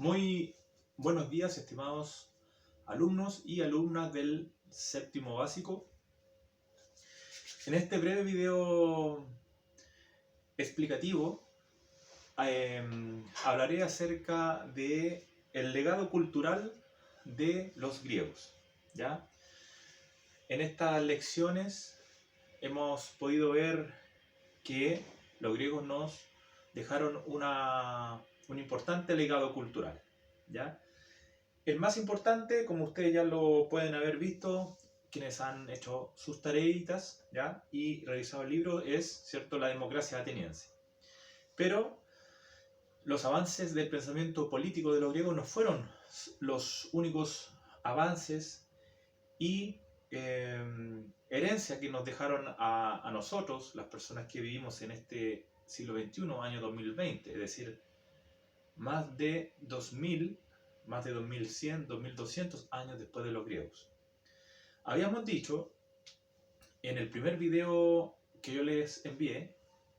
Muy buenos días, estimados alumnos y alumnas del séptimo básico. En este breve video explicativo hablaré acerca de el legado cultural de los griegos, ¿ya? En estas lecciones hemos podido ver que los griegos nos dejaron un importante legado cultural, ¿ya? El más importante, como ustedes ya lo pueden haber visto, quienes han hecho sus tareitas, ¿ya? Y revisado el libro, es, ¿cierto?, la democracia ateniense. Pero los avances del pensamiento político de los griegos no fueron los únicos avances y herencia que nos dejaron a nosotros, las personas que vivimos en este siglo XXI, año 2020, es decir, más de 2100, 2200 años después de los griegos. Habíamos dicho en el primer video que yo les envié,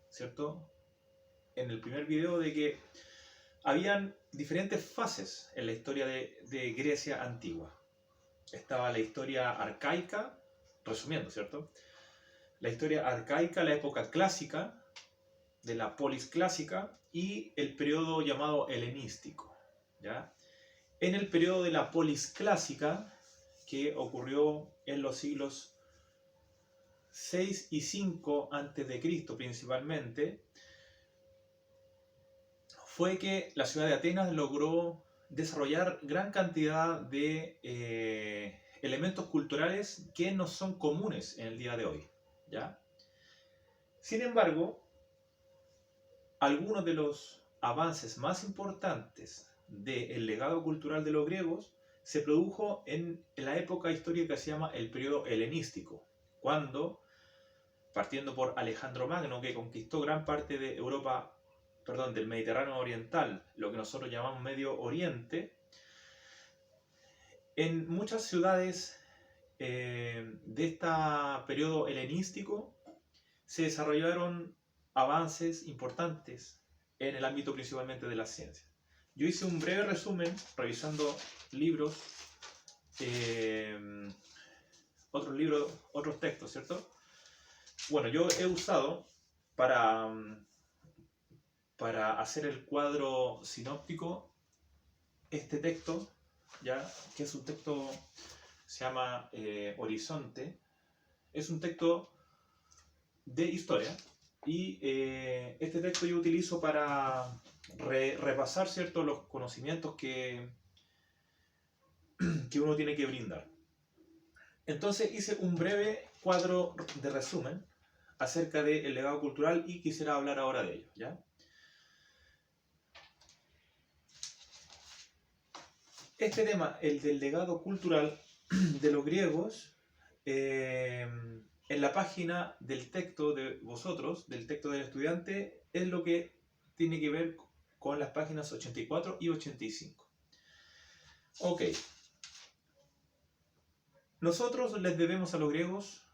¿cierto? En el primer video de que habían diferentes fases en la historia de Grecia antigua. Estaba la historia arcaica, resumiendo, ¿cierto? La historia arcaica, la época clásica, de la polis clásica, y el periodo llamado helenístico, ¿ya? En el periodo de la polis clásica, que ocurrió en los siglos 6 y 5 a.C. principalmente, fue que la ciudad de Atenas logró desarrollar gran cantidad de elementos culturales que no son comunes en el día de hoy, ¿ya? Sin embargo, algunos de los avances más importantes del legado cultural de los griegos se produjo en la época histórica que se llama el periodo helenístico, cuando, partiendo por Alejandro Magno, que conquistó gran parte de Europa, del Mediterráneo oriental, lo que nosotros llamamos Medio Oriente, en muchas ciudades de este periodo helenístico se desarrollaron avances importantes en el ámbito principalmente de la ciencia. Yo hice un breve resumen revisando libros, otros libros, otros textos, ¿cierto? Bueno, yo he usado para hacer el cuadro sinóptico este texto, ¿ya? Que es un texto, se llama Horizonte. Es un texto de historia. Y este texto yo utilizo para repasar, ¿cierto?, los conocimientos que uno tiene que brindar. Entonces hice un breve cuadro de resumen acerca del legado cultural y quisiera hablar ahora de ello, ¿ya? Este tema, el del legado cultural de los griegos, en la página del texto de vosotros, del texto del estudiante, es lo que tiene que ver con las páginas 84 y 85. Ok. Nosotros les debemos a los griegos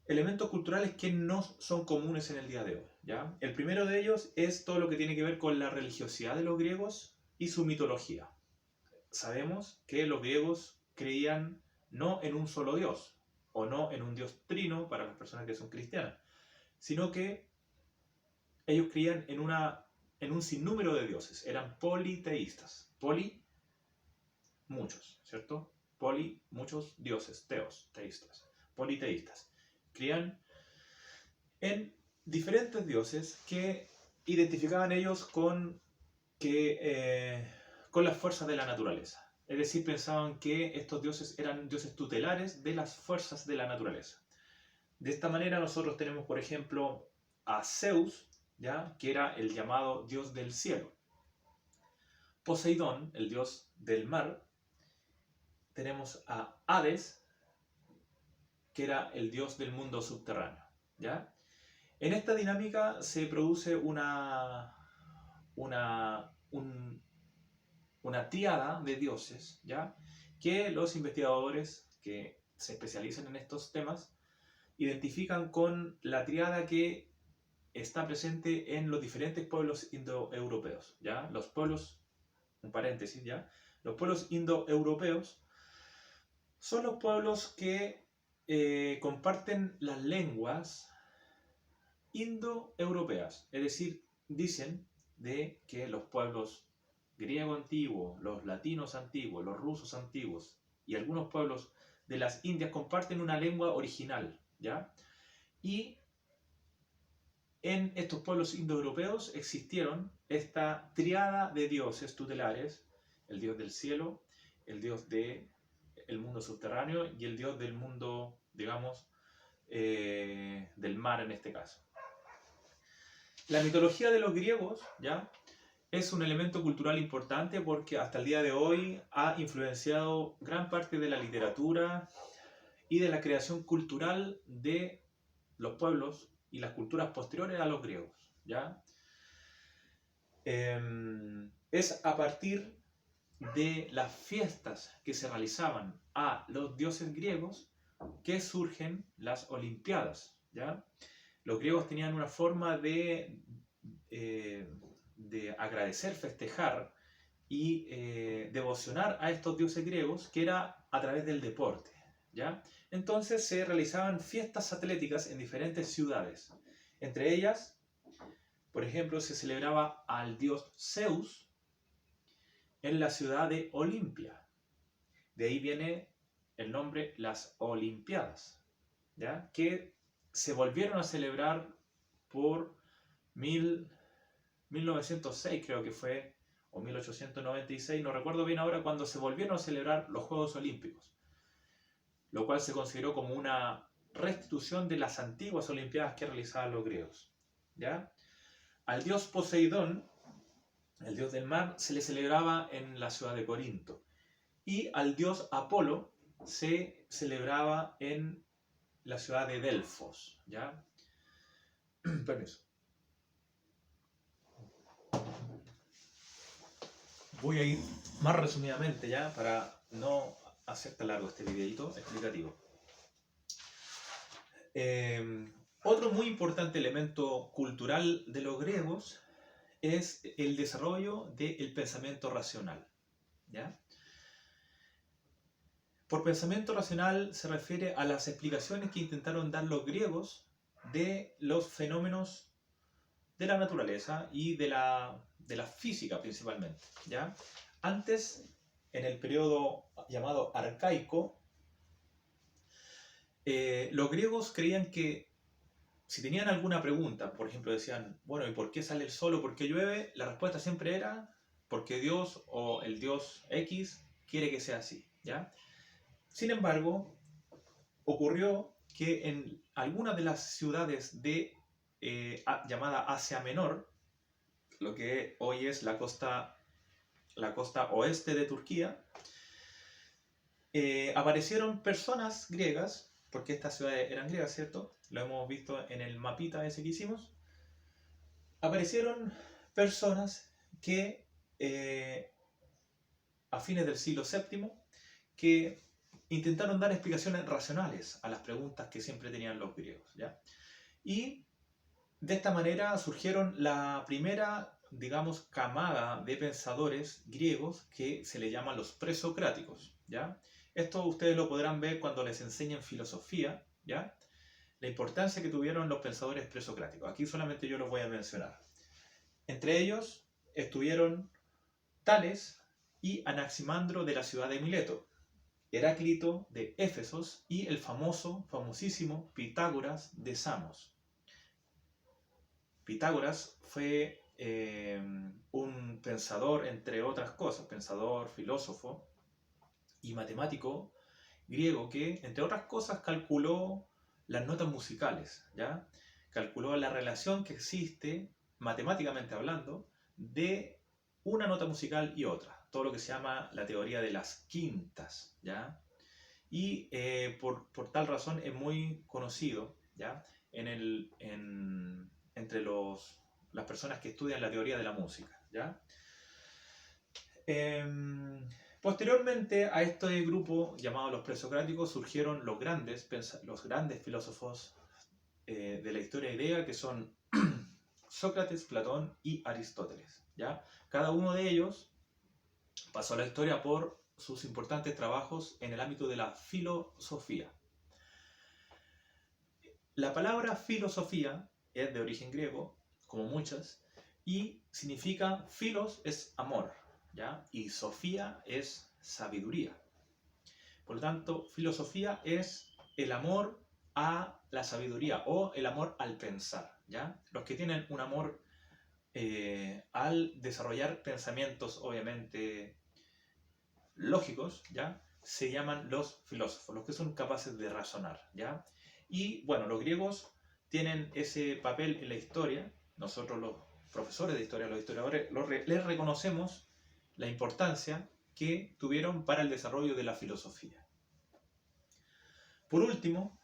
elementos culturales que no son comunes en el día de hoy, ¿ya? El primero de ellos es todo lo que tiene que ver con la religiosidad de los griegos y su mitología. Sabemos que los griegos creían no en un solo dios, o no en un dios trino para las personas que son cristianas, sino que ellos creían en un sinnúmero de dioses, eran politeístas. Poli, muchos, ¿cierto? Poli, muchos dioses, teos, teístas, politeístas. Creían en diferentes dioses que identificaban ellos con las fuerzas de la naturaleza. Es decir, pensaban que estos dioses eran dioses tutelares de las fuerzas de la naturaleza. De esta manera nosotros tenemos, por ejemplo, a Zeus, ¿ya?, que era el llamado dios del cielo. Poseidón, el dios del mar. Tenemos a Hades, que era el dios del mundo subterráneo, ¿ya? En esta dinámica se produce una tríada de dioses, ¿ya?, que los investigadores que se especializan en estos temas identifican con la tríada que está presente en los diferentes pueblos indoeuropeos, ¿ya? Los pueblos, un paréntesis, ¿ya? Los pueblos indoeuropeos son los pueblos que comparten las lenguas indoeuropeas, es decir, dicen de que los pueblos griego antiguo, los latinos antiguos, los rusos antiguos y algunos pueblos de las Indias comparten una lengua original, ¿ya? Y en estos pueblos indoeuropeos existieron esta triada de dioses tutelares, el dios del cielo, el dios del mundo subterráneo y el dios del mundo, digamos, del mar en este caso. La mitología de los griegos, ¿ya?, es un elemento cultural importante porque hasta el día de hoy ha influenciado gran parte de la literatura y de la creación cultural de los pueblos y las culturas posteriores a los griegos, ¿ya? Es a partir de las fiestas que se realizaban a los dioses griegos que surgen las Olimpiadas, ¿ya? Los griegos tenían una forma de agradecer, festejar y devocionar a estos dioses griegos, que era a través del deporte, ¿ya? Entonces se realizaban fiestas atléticas en diferentes ciudades. Entre ellas, por ejemplo, se celebraba al dios Zeus en la ciudad de Olimpia. De ahí viene el nombre las Olimpiadas, ¿ya?, que se volvieron a celebrar por 1906, creo que fue, o 1896, no recuerdo bien ahora, cuando se volvieron a celebrar los Juegos Olímpicos, lo cual se consideró como una restitución de las antiguas Olimpiadas que realizaban los griegos, ¿ya? Al dios Poseidón, el dios del mar, se le celebraba en la ciudad de Corinto, y al dios Apolo se celebraba en la ciudad de Delfos, ¿ya? Permiso. Voy a ir más resumidamente ya para no hacer tan largo este videito explicativo. Otro muy importante elemento cultural de los griegos es el desarrollo del pensamiento racional, ¿ya? Por pensamiento racional se refiere a las explicaciones que intentaron dar los griegos de los fenómenos de la naturaleza y de la física principalmente, ¿ya? Antes, en el periodo llamado arcaico, los griegos creían que si tenían alguna pregunta, por ejemplo decían, bueno, ¿y por qué sale el sol o por qué llueve? La respuesta siempre era, porque Dios o el dios X quiere que sea así, ¿ya? Sin embargo, ocurrió que en algunas de las ciudades de llamada Asia Menor, lo que hoy es la costa oeste de Turquía, aparecieron personas griegas, porque estas ciudades eran griegas, ¿cierto? Lo hemos visto en el mapita ese que hicimos. Aparecieron personas que a fines del siglo VII que intentaron dar explicaciones racionales a las preguntas que siempre tenían los griegos, ¿ya? Y de esta manera surgieron la primera, digamos, camada de pensadores griegos que se le llaman los presocráticos, ¿ya? Esto ustedes lo podrán ver cuando les enseñen filosofía, ¿ya? La importancia que tuvieron los pensadores presocráticos. Aquí solamente yo los voy a mencionar. Entre ellos estuvieron Tales y Anaximandro de la ciudad de Mileto, Heráclito de Éfesos y el famosísimo Pitágoras de Samos. Pitágoras fue un pensador, entre otras cosas, pensador, filósofo y matemático griego que, entre otras cosas, calculó las notas musicales, ¿ya? Calculó la relación que existe, matemáticamente hablando, de una nota musical y otra, todo lo que se llama la teoría de las quintas, ¿ya? Y por tal razón es muy conocido, ¿ya?, entre las personas que estudian la teoría de la música, ¿ya? Posteriormente a este grupo llamado los presocráticos surgieron los grandes filósofos de la historia griega, que son Sócrates, Platón y Aristóteles, ¿ya? Cada uno de ellos pasó a la historia por sus importantes trabajos en el ámbito de la filosofía. La palabra filosofía es de origen griego, como muchas, y significa filos es amor, ¿ya? Y sofía es sabiduría. Por lo tanto, filosofía es el amor a la sabiduría o el amor al pensar, ¿ya? Los que tienen un amor al desarrollar pensamientos obviamente lógicos, ¿ya? Se llaman los filósofos, los que son capaces de razonar, ¿ya? Y bueno, los griegos tienen ese papel en la historia. Nosotros los profesores de historia, los historiadores, les reconocemos la importancia que tuvieron para el desarrollo de la filosofía. Por último,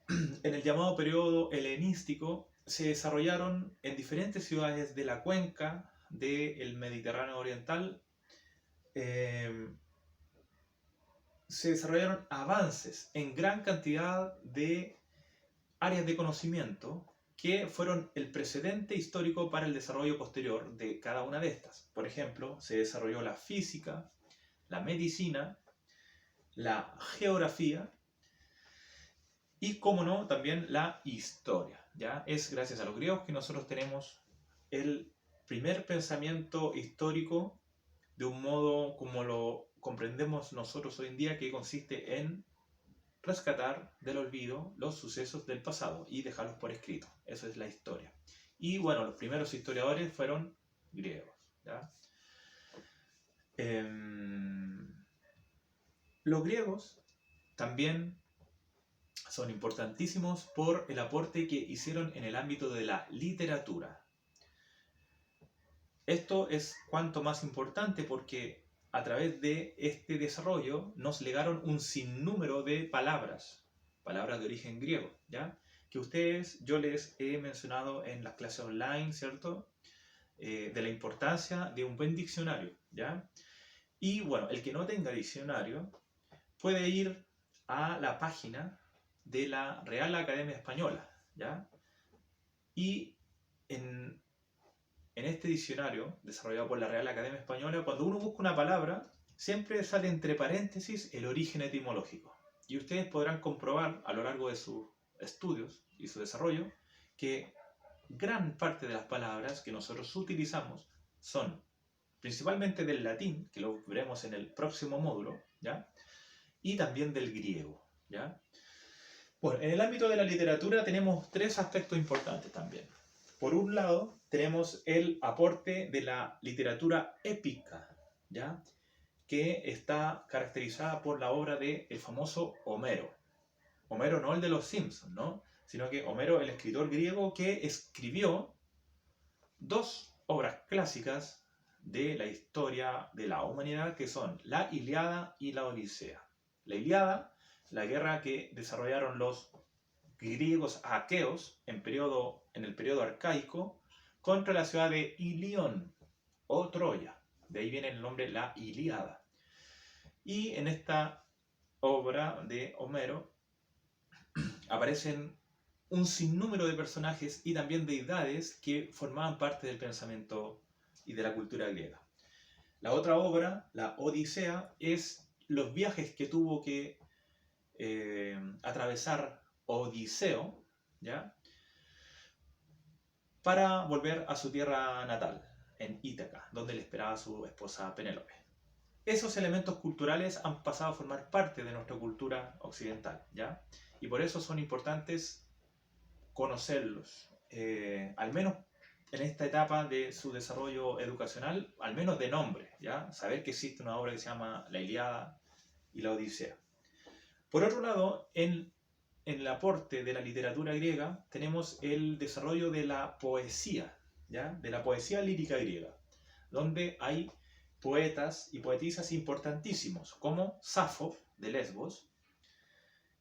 en el llamado periodo helenístico se desarrollaron en diferentes ciudades de la cuenca del Mediterráneo oriental se desarrollaron avances en gran cantidad de áreas de conocimiento que fueron el precedente histórico para el desarrollo posterior de cada una de estas. Por ejemplo, se desarrolló la física, la medicina, la geografía y, como no, también la historia. ¿Ya? Es gracias a los griegos que nosotros tenemos el primer pensamiento histórico de un modo como lo comprendemos nosotros hoy en día, que consiste en rescatar del olvido los sucesos del pasado y dejarlos por escrito. Eso es la historia. Y bueno, los primeros historiadores fueron griegos, ¿ya? Los griegos también son importantísimos por el aporte que hicieron en el ámbito de la literatura. Esto es cuanto más importante porque a través de este desarrollo nos legaron un sinnúmero de palabras de origen griego, ¿ya? Que yo les he mencionado en las clases online, ¿cierto? De la importancia de un buen diccionario, ¿ya? Y bueno, el que no tenga diccionario puede ir a la página de la Real Academia Española, ¿ya? Y en este diccionario, desarrollado por la Real Academia Española, cuando uno busca una palabra, siempre sale entre paréntesis el origen etimológico. Y ustedes podrán comprobar a lo largo de sus estudios y su desarrollo que gran parte de las palabras que nosotros utilizamos son principalmente del latín, que lo veremos en el próximo módulo, ¿ya? Y también del griego, ¿ya? Bueno, en el ámbito de la literatura tenemos tres aspectos importantes también. Por un lado, tenemos el aporte de la literatura épica, ¿ya? Que está caracterizada por la obra del famoso Homero. Homero no el de los Simpsons, ¿no? Sino que Homero, el escritor griego que escribió dos obras clásicas de la historia de la humanidad, que son la Ilíada y la Odisea. La Ilíada, la guerra que desarrollaron los griegos aqueos en el periodo arcaico contra la ciudad de Ilión o Troya. De ahí viene el nombre la Ilíada. Y en esta obra de Homero aparecen un sinnúmero de personajes y también deidades que formaban parte del pensamiento y de la cultura griega. La otra obra, la Odisea, es los viajes que tuvo que atravesar Odiseo, ¿ya? Para volver a su tierra natal, en Ítaca, donde le esperaba su esposa Penélope. Esos elementos culturales han pasado a formar parte de nuestra cultura occidental, ¿ya? Y por eso son importantes conocerlos, al menos en esta etapa de su desarrollo educacional, al menos de nombre, ¿ya? Saber que existe una obra que se llama La Ilíada y la Odisea. Por otro lado, en el aporte de la literatura griega tenemos el desarrollo de la poesía, ¿ya? De la poesía lírica griega, donde hay poetas y poetisas importantísimos, como Safo, de Lesbos,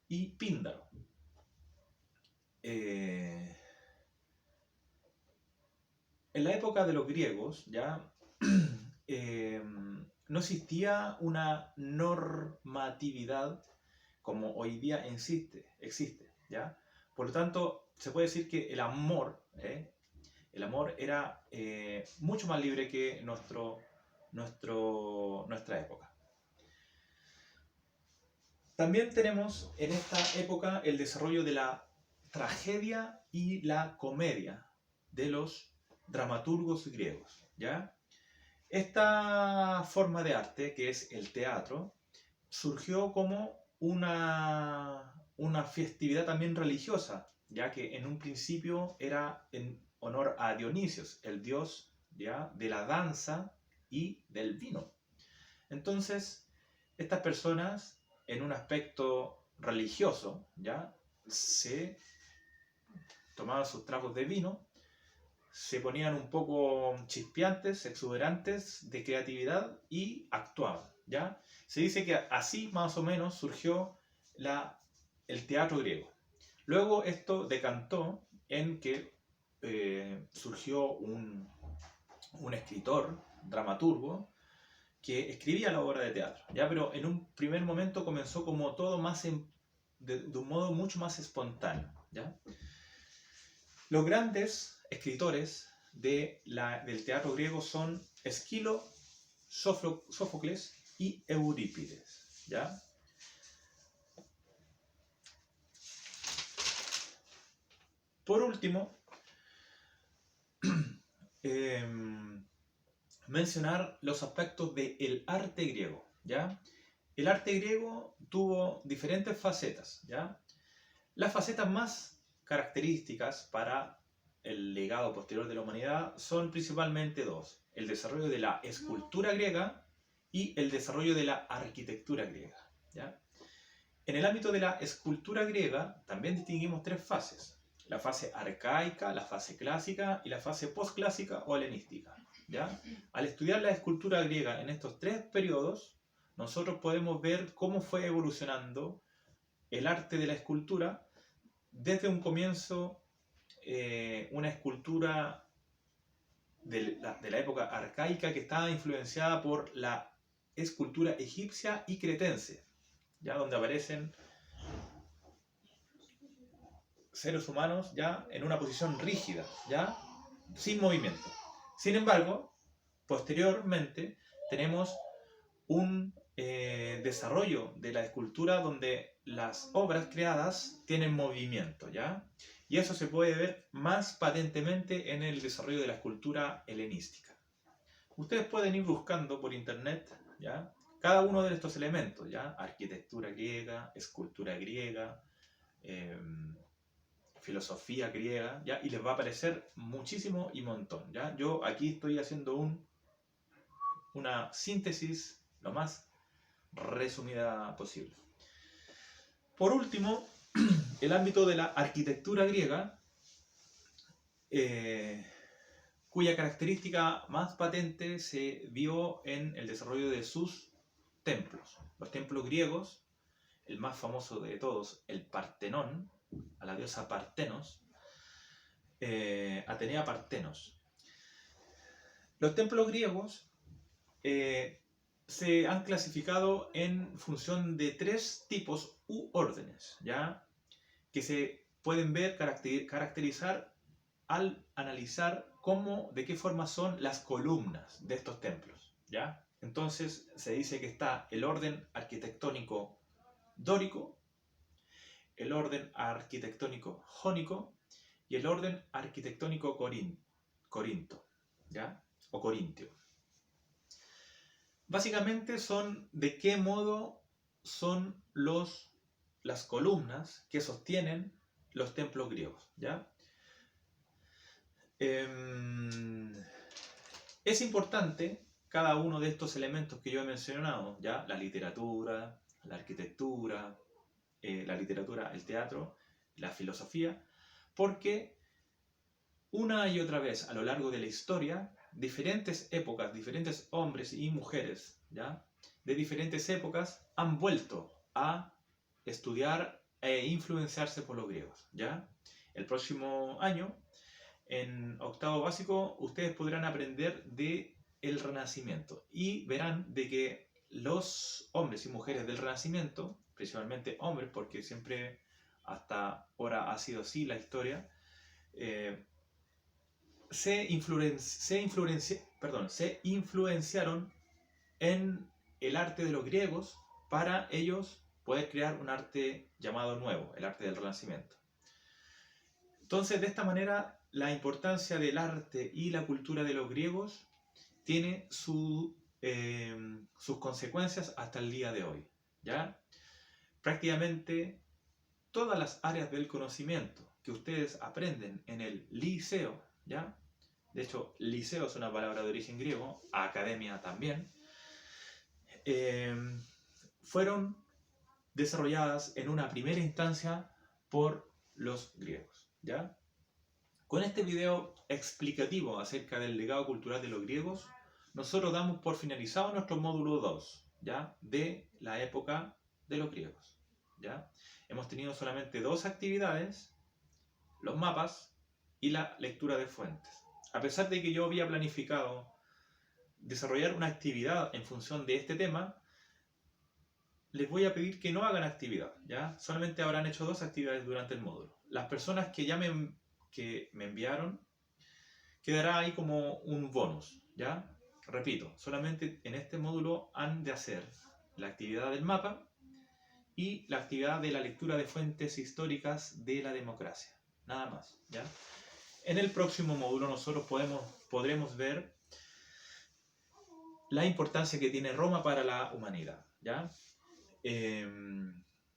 y Píndaro. En la época de los griegos, ¿ya? No existía una normatividad como hoy día existe, ¿ya? Por lo tanto, se puede decir que el amor El amor era mucho más libre que nuestra época. También tenemos en esta época el desarrollo de la tragedia y la comedia de los dramaturgos griegos, ¿ya? Esta forma de arte, que es el teatro, surgió como una festividad también religiosa, ya que en un principio era en honor a Dionisios, el dios, ¿ya?, de la danza y del vino. Entonces, estas personas, en un aspecto religioso, ¿ya?, se tomaban sus tragos de vino, se ponían un poco chispeantes, exuberantes de creatividad y actuaban, ¿ya? Se dice que así más o menos surgió el teatro griego. Luego esto decantó en que surgió un escritor, dramaturgo, que escribía la obra de teatro, ¿ya? Pero en un primer momento comenzó como todo más de un modo mucho más espontáneo, ¿ya? Los grandes escritores del teatro griego son Esquilo, Sófocles y Eurípides, ¿ya? Por último, mencionar los aspectos del arte griego, ¿ya? El arte griego tuvo diferentes facetas, ¿ya? Las facetas más características para el legado posterior de la humanidad son principalmente dos: el desarrollo de la escultura griega y el desarrollo de la arquitectura griega, ¿ya? En el ámbito de la escultura griega también distinguimos tres fases: la fase arcaica, la fase clásica y la fase postclásica o helenística, ¿ya? Al estudiar la escultura griega en estos tres periodos, nosotros podemos ver cómo fue evolucionando el arte de la escultura desde un comienzo, una escultura de la época arcaica que estaba influenciada por la escultura egipcia y cretense, ya, donde aparecen seres humanos ya en una posición rígida, ya, sin movimiento. Sin embargo, posteriormente tenemos un desarrollo de la escultura donde las obras creadas tienen movimiento, ¿ya? Y eso se puede ver más patentemente en el desarrollo de la escultura helenística. Ustedes pueden ir buscando por internet, ¿ya?, cada uno de estos elementos, ¿ya? Arquitectura griega, escultura griega, filosofía griega, ¿ya? Y les va a aparecer muchísimo y montón, ¿ya? Yo aquí estoy haciendo una síntesis lo más resumida posible. Por último, el ámbito de la arquitectura griega, cuya característica más patente se vio en el desarrollo de sus templos. Los templos griegos, el más famoso de todos, el Partenón, a la diosa Partenos, Atenea Partenos. Los templos griegos se han clasificado en función de tres tipos u órdenes, ¿ya?, que se pueden ver, caracterizar al analizar de qué forma son las columnas de estos templos, ¿ya? Entonces se dice que está el orden arquitectónico dórico, el orden arquitectónico jónico y el orden arquitectónico corinto, ¿ya?, o corintio. Básicamente son de qué modo son las columnas que sostienen los templos griegos, ¿ya? Es importante cada uno de estos elementos que yo he mencionado, ¿ya? La literatura, la arquitectura, el teatro, la filosofía, porque una y otra vez a lo largo de la historia, diferentes épocas, diferentes hombres y mujeres, ¿ya?, de diferentes épocas han vuelto a estudiar e influenciarse por los griegos, ¿ya? El próximo año, en octavo básico, ustedes podrán aprender de el Renacimiento y verán de que los hombres y mujeres del Renacimiento, principalmente hombres, porque siempre hasta ahora ha sido así la historia, se influenciaron en el arte de los griegos para ellos poder crear un arte llamado nuevo, el arte del Renacimiento. Entonces, de esta manera, la importancia del arte y la cultura de los griegos tiene sus consecuencias hasta el día de hoy, ¿ya? Prácticamente todas las áreas del conocimiento que ustedes aprenden en el liceo, ¿ya? De hecho, liceo es una palabra de origen griego, academia también, fueron desarrolladas en una primera instancia por los griegos, ¿ya? Con este video explicativo acerca del legado cultural de los griegos, nosotros damos por finalizado nuestro módulo 2, ¿ya? De la época de los griegos, ¿ya? Hemos tenido solamente 2 actividades, los mapas y la lectura de fuentes. A pesar de que yo había planificado desarrollar una actividad en función de este tema, les voy a pedir que no hagan actividad, ¿ya? Solamente habrán hecho 2 actividades durante el módulo. Las personas que ya me enviaron, quedará ahí como un bonus, ¿ya? Repito, solamente en este módulo han de hacer la actividad del mapa y la actividad de la lectura de fuentes históricas de la democracia. Nada más, ¿ya? En el próximo módulo nosotros podremos ver la importancia que tiene Roma para la humanidad, ¿ya?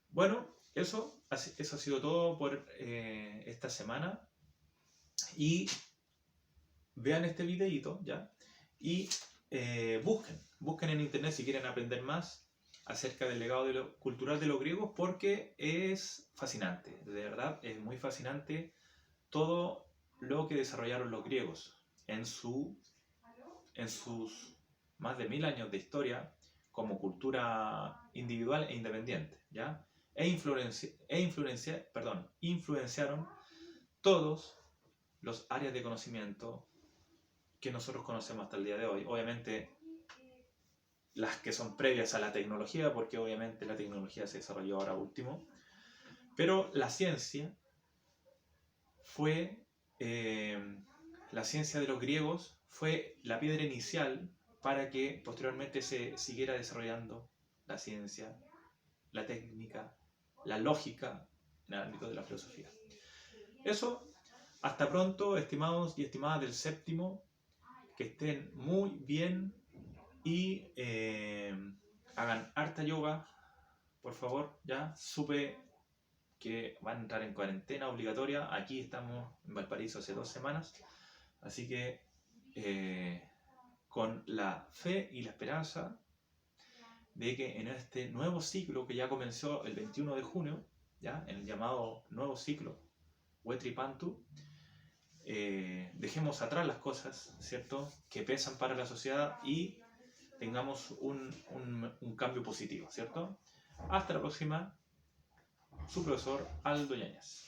Bueno, eso ha sido todo por esta semana. Y vean este videito, ¿ya? Y busquen en internet si quieren aprender más acerca del legado cultural de los griegos, porque es fascinante, de verdad, es muy fascinante todo lo que desarrollaron los griegos en sus más de 1000 años de historia como cultura individual e independiente, ¿ya? Influenciaron todos los áreas de conocimiento que nosotros conocemos hasta el día de hoy. Obviamente las que son previas a la tecnología, porque obviamente la tecnología se desarrolló ahora último, pero la ciencia fue, la ciencia de los griegos fue la piedra inicial para que posteriormente se siguiera desarrollando la ciencia, la técnica, la lógica en el ámbito de la filosofía. Eso, hasta pronto, estimados y estimadas del séptimo, que estén muy bien y hagan harta yoga, por favor. Ya supe que van a entrar en cuarentena obligatoria. Aquí estamos en Valparaíso hace 2 semanas, así que con la fe y la esperanza de que en este nuevo ciclo que ya comenzó el 21 de junio, ya en el llamado nuevo ciclo Vetri Pantu, dejemos atrás las cosas, ¿cierto?, que pesan para la sociedad y tengamos un cambio positivo, ¿cierto? Hasta la próxima, su profesor Aldo Yáñez.